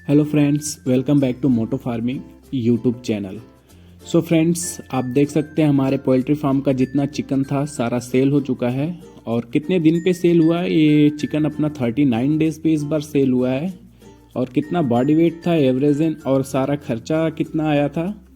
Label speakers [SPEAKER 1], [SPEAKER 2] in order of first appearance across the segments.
[SPEAKER 1] Hello friends, welcome back to moto farming YouTube channel. So friends, आप देख सकते हैं हमारे पोल्ट्री फार्म का जितना चिकन था सारा सेल हो चुका है। और कितने दिन पे सेल हुआ है ये चिकन? अपना 39 डेज पे इस बार सेल हुआ है। और कितना बॉडी वेट था एवरेजन और सारा खर्चा कितना आया था,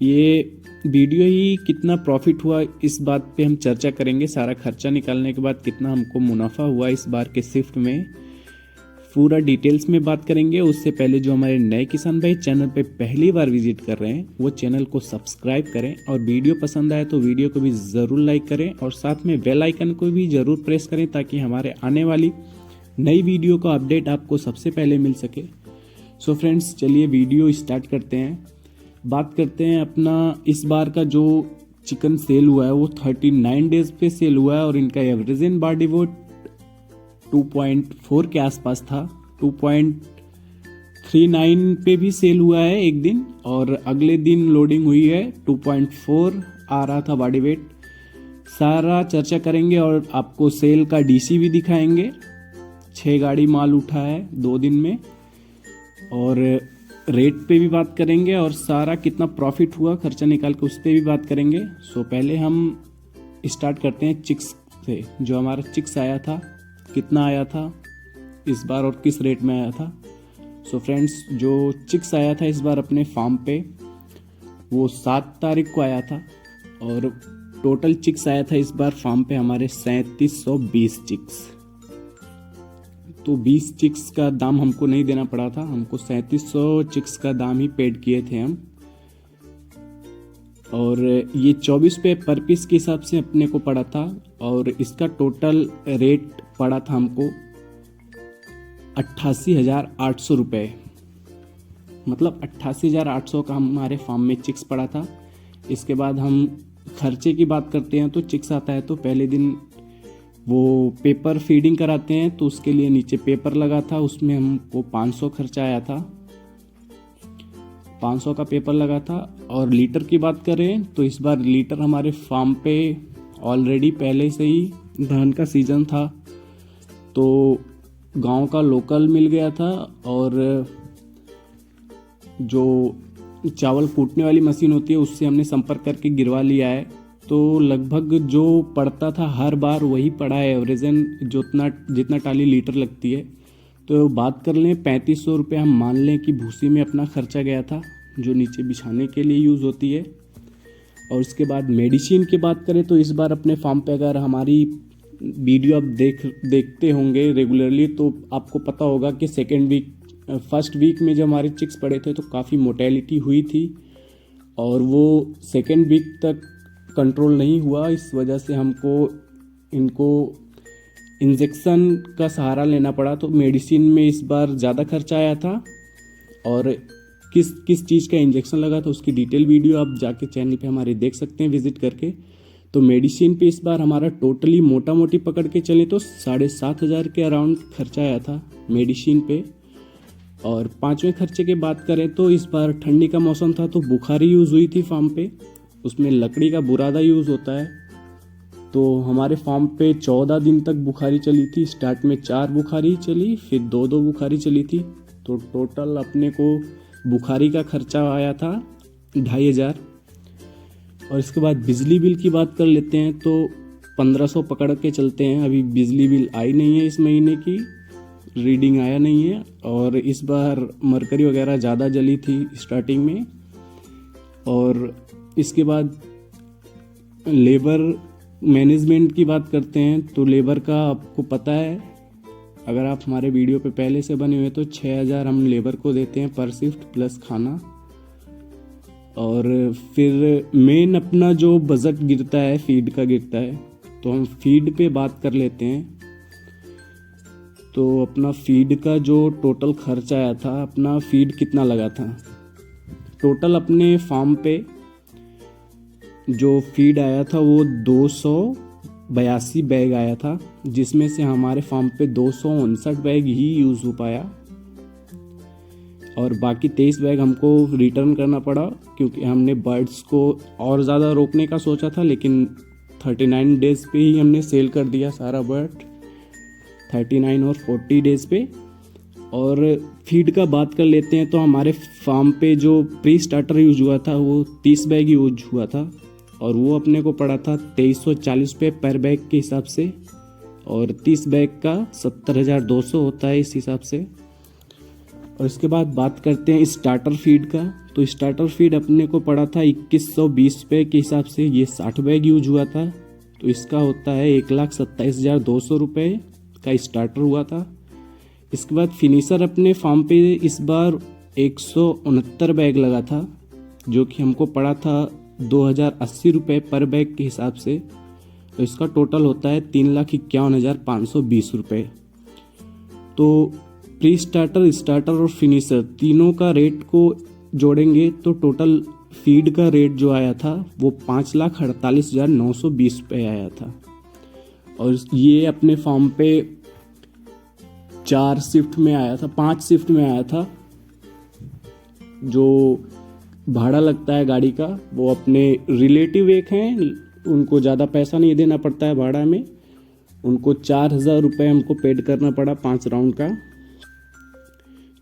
[SPEAKER 1] ये वीडियो ही कितना प्रॉफिट हुआ इस बात पे हम चर्चा करेंगे। सारा खर्चा निकालने के बाद कितना हमको मुनाफा हुआ इस बार के शिफ्ट में, पूरा डिटेल्स में बात करेंगे। उससे पहले जो हमारे नए किसान भाई चैनल पे पहली बार विजिट कर रहे हैं वो चैनल को सब्सक्राइब करें, और वीडियो पसंद आए तो वीडियो को भी ज़रूर लाइक करें और साथ में बेल आइकन को भी ज़रूर प्रेस करें ताकि हमारे आने वाली नई वीडियो का अपडेट आपको सबसे पहले मिल सके। सो फ्रेंड्स, चलिए वीडियो स्टार्ट करते हैं। बात करते हैं अपना इस बार का जो चिकन सेल हुआ है वो 39 डेज पे सेल हुआ है और इनका एवरेजन बॉडी वेट 2.4 के आसपास था। 2.39 पे भी सेल हुआ है एक दिन, और अगले दिन लोडिंग हुई है 2.4 आ रहा था बॉडी वेट। सारा चर्चा करेंगे और आपको सेल का डीसी भी दिखाएंगे। 6 गाड़ी माल उठा है 2 दिन में, और रेट पे भी बात करेंगे और सारा कितना प्रॉफिट हुआ खर्चा निकाल के उस पर भी बात करेंगे। सो पहले हम स्टार्ट करते हैं चिक्स से। जो हमारा चिक्स आया था, कितना आया था इस बार और किस रेट में आया था। सो फ्रेंड्स, जो चिक्स आया था इस बार अपने फार्म पे वो 7 तारीख को आया था, और टोटल चिक्स आया था इस बार फार्म पे हमारे 3720 चिक्स। तो 20 चिक्स का दाम हमको नहीं देना पड़ा था, हमको 3700 चिक्स का दाम ही पेड किए थे हम। और ये 24 पे पर पीस के हिसाब से अपने को पड़ा था, और इसका टोटल रेट पड़ा था हमको 88,800 रुपये। मतलब 88,800 का हमारे फार्म में चिक्स पड़ा था। इसके बाद हम खर्चे की बात करते हैं तो चिक्स आता है तो पहले दिन वो पेपर फीडिंग कराते हैं तो उसके लिए नीचे पेपर लगा था, उसमें हमको 500 खर्चा आया था। 500 का पेपर लगा था। और लीटर की बात करें तो इस बार लीटर हमारे फार्म पे ऑलरेडी पहले से ही धान का सीजन था तो गांव का लोकल मिल गया था, और जो चावल कूटने वाली मशीन होती है उससे हमने संपर्क करके गिरवा लिया है। तो लगभग जो पड़ता था हर बार वही पड़ा है एवरेजन, जितना टाली लीटर लगती है। तो बात कर लें 3500 रुपये हम मान लें कि भूसी में अपना खर्चा गया था जो नीचे बिछाने के लिए यूज़ होती है। और उसके बाद मेडिसिन की बात करें तो इस बार अपने फार्म पे अगर हमारी वीडियो आप देखते होंगे रेगुलरली तो आपको पता होगा कि फर्स्ट वीक में जब हमारे चिक्स पड़े थे तो काफ़ी मोर्टेलिटी हुई थी, और वो सेकेंड वीक तक कंट्रोल नहीं हुआ। इस वजह से हमको इनको इंजेक्शन का सहारा लेना पड़ा। तो मेडिसिन में इस बार ज़्यादा खर्चा आया था, और किस चीज़ का इंजेक्शन लगा था उसकी डिटेल वीडियो आप जाके चैनल पे हमारे देख सकते हैं विजिट करके। तो मेडिसिन पे इस बार हमारा टोटली मोटा मोटी पकड़ के चले तो 7,500 के अराउंड खर्चा आया था मेडिसिन पे। और 5वें खर्चे की बात करें तो इस बार ठंडी का मौसम था तो बुखारी यूज़ हुई थी फार्म पे, उसमें लकड़ी का बुरादा यूज़ होता है। तो हमारे फार्म पे 14 दिन तक बुखारी चली थी। स्टार्ट में 4 बुखारी चली, फिर 2 बुखारी चली थी। तो टोटल अपने को बुखारी का खर्चा आया था 2,500। और इसके बाद बिजली बिल की बात कर लेते हैं तो 1500 पकड़ के चलते हैं। अभी बिजली बिल आई नहीं है, इस महीने की रीडिंग आया नहीं है, और इस बार मरकरी वगैरह ज़्यादा जली थी स्टार्टिंग में। और इसके बाद लेबर मैनेजमेंट की बात करते हैं तो लेबर का आपको पता है, अगर आप हमारे वीडियो पे पहले से बने हुए तो 6,000 हम लेबर को देते हैं पर शिफ्ट प्लस खाना। और फिर मेन अपना जो बजट गिरता है फीड का गिरता है, तो हम फीड पे बात कर लेते हैं। तो अपना फीड का जो टोटल खर्च आया था, अपना फीड कितना लगा था टोटल अपने फार्म पे जो फीड आया था वो 282 बैग आया था, जिसमें से हमारे फार्म पे 259 बैग ही यूज़ हो पाया, और बाकी 23 बैग हमको रिटर्न करना पड़ा क्योंकि हमने बर्ड्स को और ज़्यादा रोकने का सोचा था, लेकिन 39 डेज पे ही हमने सेल कर दिया सारा बर्ड, 39 और 40 डेज पे। और फीड का बात कर लेते हैं तो हमारे फार्म पे जो प्री स्टार्टर यूज हुआ था वो 30 बैग यूज हुआ था और वो अपने को पड़ा था 2340 पे पर बैग के हिसाब से, और 30 बैग का 70,200 होता है इस हिसाब से। और इसके बाद बात करते हैं स्टार्टर फीड का, तो स्टार्टर फीड अपने को पड़ा था 2120 पे के हिसाब से, ये 60 बैग यूज हुआ था, तो इसका होता है 1,27,200 रुपये का स्टार्टर हुआ था। इसके बाद फिनिशर अपने फार्म पे इस बार 169 बैग लगा था, जो कि हमको पड़ा था 2,080 रुपये पर बैग के हिसाब से, तो इसका टोटल होता है 3,51,520 रुपये। तो प्री स्टार्टर, स्टार्टर और फिनिशर तीनों का रेट को जोड़ेंगे तो टोटल फीड का रेट जो आया था वो 5,48,920 पे आया था। और ये अपने फार्म पे 4 शिफ्ट में आया था, 5 शिफ्ट में आया था। जो भाड़ा लगता है गाड़ी का वो अपने रिलेटिव एक हैं, उनको ज़्यादा पैसा नहीं देना पड़ता है भाड़ा में, उनको 4,000 रुपये हमको पेड करना पड़ा 5 राउंड का,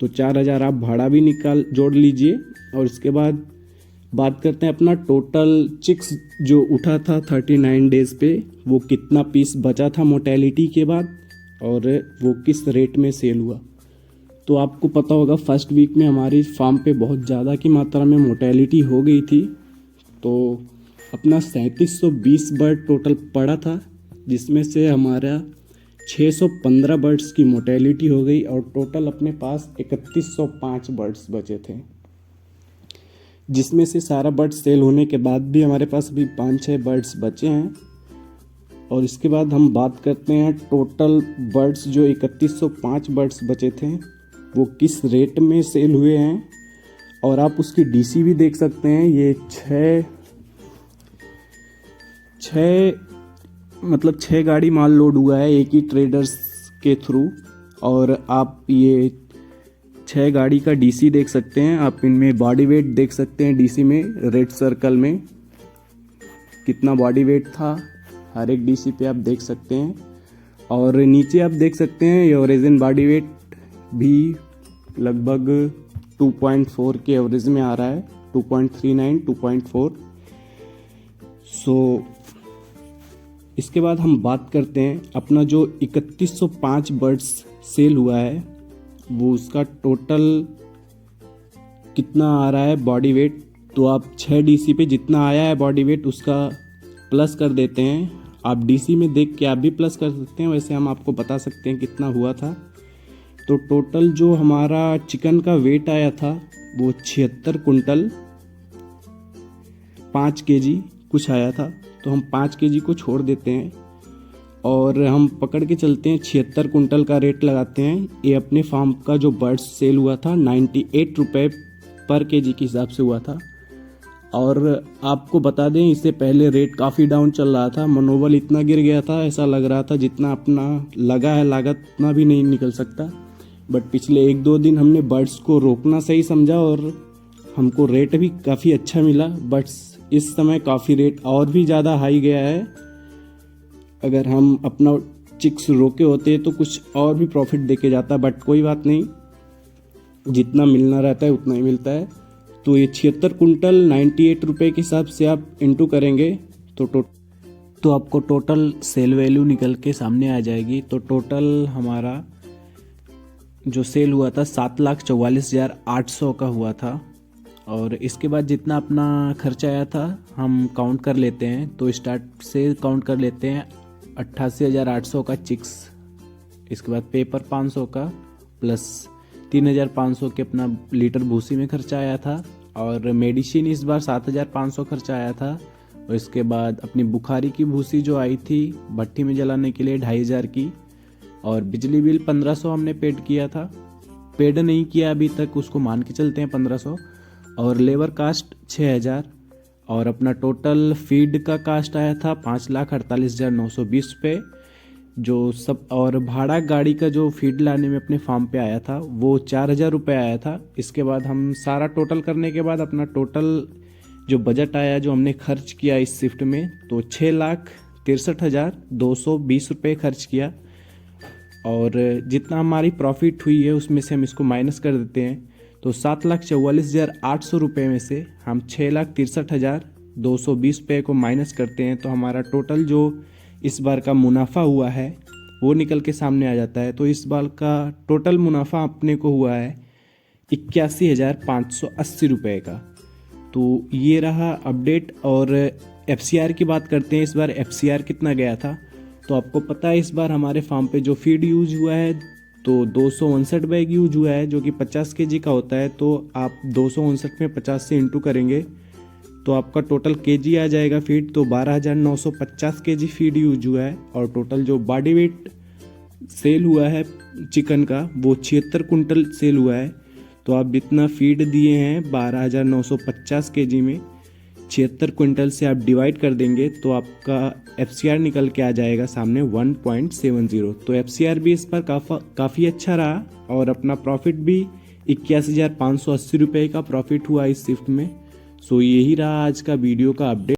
[SPEAKER 1] तो 4,000 आप भाड़ा भी जोड़ लीजिए। और इसके बाद बात करते हैं अपना टोटल चिक्स जो उठा था 39 डेज पे, वो कितना पीस बचा था मोर्टेलिटी के बाद और वो किस रेट में सेल हुआ। तो आपको पता होगा फर्स्ट वीक में हमारी फार्म पे बहुत ज़्यादा की मात्रा में मोर्टेलिटी हो गई थी, तो अपना 3720 बर्ड टोटल पड़ा था, जिसमें से हमारा 615 बर्ड्स की मोर्टेलिटी हो गई और टोटल अपने पास 3105 बर्ड्स बचे थे, जिसमें से सारा बर्ड सेल होने के बाद भी हमारे पास अभी 5-6 बर्ड्स बचे हैं। और इसके बाद हम बात करते हैं टोटल बर्ड्स जो 3105 बर्ड्स बचे थे वो किस रेट में सेल हुए हैं, और आप उसकी डीसी भी देख सकते हैं। ये 6 गाड़ी माल लोड हुआ है एक ही ट्रेडर्स के थ्रू, और आप ये 6 गाड़ी का डीसी देख सकते हैं। आप इनमें बॉडी वेट देख सकते हैं, डीसी में रेड सर्कल में कितना बॉडी वेट था हर एक डीसी पे आप देख सकते हैं। और नीचे आप देख सकते हैं एवरेजन बॉडी वेट भी लगभग 2.4 के एवरेज में आ रहा है, 2.39, 2.4। सो इसके बाद हम बात करते हैं अपना जो 3105 बर्ड्स सेल हुआ है वो उसका टोटल कितना आ रहा है बॉडी वेट। तो आप 6 डीसी पे जितना आया है बॉडी वेट उसका प्लस कर देते हैं। आप डीसी में देख के आप भी प्लस कर सकते हैं, वैसे हम आपको बता सकते हैं कितना हुआ था। तो टोटल जो हमारा चिकन का वेट आया था वो 76 कुंटल 5 केजी कुछ आया था, तो हम 5 केजी को छोड़ देते हैं और हम पकड़ के चलते हैं 76 कुंटल का रेट लगाते हैं। ये अपने फार्म का जो बर्ड्स सेल हुआ था 98 रुपये पर केजी के हिसाब से हुआ था। और आपको बता दें इससे पहले रेट काफ़ी डाउन चल रहा था, मनोबल इतना गिर गया था, ऐसा लग रहा था जितना अपना लगा है लागत उतना भी नहीं निकल सकता। बट पिछले 1-2 दिन हमने बर्ड्स को रोकना सही समझा और हमको रेट भी काफ़ी अच्छा मिला। बट इस समय काफ़ी रेट और भी ज़्यादा हाई गया है। अगर हम अपना चिक्स रोके होते तो कुछ और भी प्रॉफिट देके जाता, बट कोई बात नहीं, जितना मिलना रहता है उतना ही मिलता है। तो ये 76 कुंटल 98 रुपये के हिसाब से आप इंटू करेंगे तो आपको टोटल सेल वैल्यू निकल के सामने आ जाएगी। तो टोटल हमारा जो सेल हुआ था 7,44,800 का हुआ था। और इसके बाद जितना अपना खर्चा आया था हम काउंट कर लेते हैं। तो स्टार्ट से काउंट कर लेते हैं 88,800 का चिक्स, इसके बाद पेपर 500 का प्लस 3,500 के अपना लीटर भूसी में खर्चा आया था, और मेडिसिन इस बार 7,500 खर्चा आया था। और इसके बाद अपनी बुखारी की भूसी जो आई थी भट्टी में जलाने के लिए 2,500 की, और बिजली बिल 1,500 हमने पेड किया था, पेड नहीं किया अभी तक, उसको मान के चलते हैं 1,500। और लेबर कास्ट 6,000, और अपना टोटल फीड का कास्ट आया था 5,48,920 पे जो सब। और भाड़ा गाड़ी का जो फीड लाने में अपने फार्म पे आया था वो 4,000 रुपये आया था। इसके बाद हम सारा टोटल करने के बाद अपना टोटल जो बजट आया जो हमने खर्च किया इस शिफ्ट में तो 6,63,220 रुपये खर्च किया। और जितना हमारी प्रॉफिट हुई है उसमें से हम इसको माइनस कर देते हैं। तो 7,44,800 रुपये में से हम 6,63,220 रुपये को माइनस करते हैं तो हमारा टोटल जो इस बार का मुनाफा हुआ है वो निकल के सामने आ जाता है। तो इस बार का टोटल मुनाफा अपने को हुआ है 81,580 रुपये का। तो ये रहा अपडेट। और FCR की बात करते हैं, इस बार FCR कितना गया था। तो आपको पता है इस बार हमारे फार्म पे जो फीड यूज हुआ है तो 259 बैग यूज हुआ है, जो कि 50 kg का होता है। तो आप 259 में 50 से इंटू करेंगे तो आपका टोटल kg आ जाएगा फीड। तो 12,950 kg फीड यूज हुआ है। और टोटल जो बॉडी वेट सेल हुआ है चिकन का वो 76 कुंटल सेल हुआ है। तो आप जितना फीड दिए हैं 12,950 kg में 76 क्विंटल से आप डिवाइड कर देंगे तो आपका FCR निकल के आ जाएगा सामने 1.70। तो FCR भी इस पर काफ़ी अच्छा रहा और अपना प्रॉफिट भी 81,580 रुपये का प्रॉफिट हुआ इस शिफ्ट में। सो यही रहा आज का वीडियो का अपडेट।